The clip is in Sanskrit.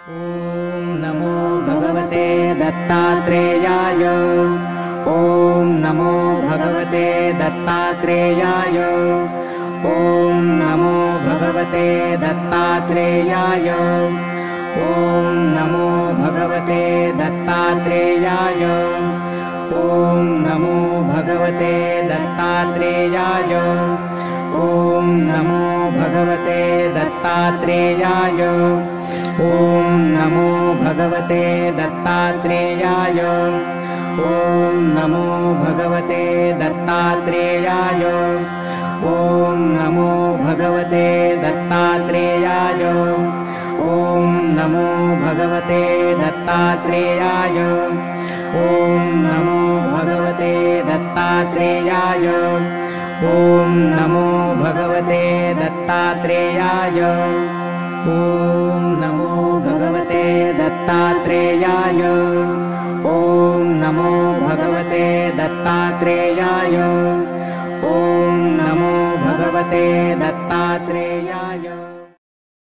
ॐ नमो भगवते दत्तात्रेयाय। ॐ नमो भगवते दत्तात्रेयाय। ॐ नमो भगवते दत्तात्रेयाय। ॐ नमो भगवते दत्तात्रेयाय। ॐ नमो भगवते दत्तात्रेयाय। ॐ नमो भगवते दत्तात्रेयाय। ॐ नमो भगवते दत्तात्रेयाय। ॐ नमो भगवते दत्तात्रेयाय। ॐ नमो भगवते दत्तात्रेयाय। ॐ नमो भगवते दत्तात्रेयाय। ॐ नमो भगवते दत्तात्रेयाय। ॐ नमो भगवते दत्तात्रेयाय। ॐ नमो भगवते दत्तात्रेयाय। ॐ नमो भगवते दत्तात्रेयाय। ॐ नमो भगवते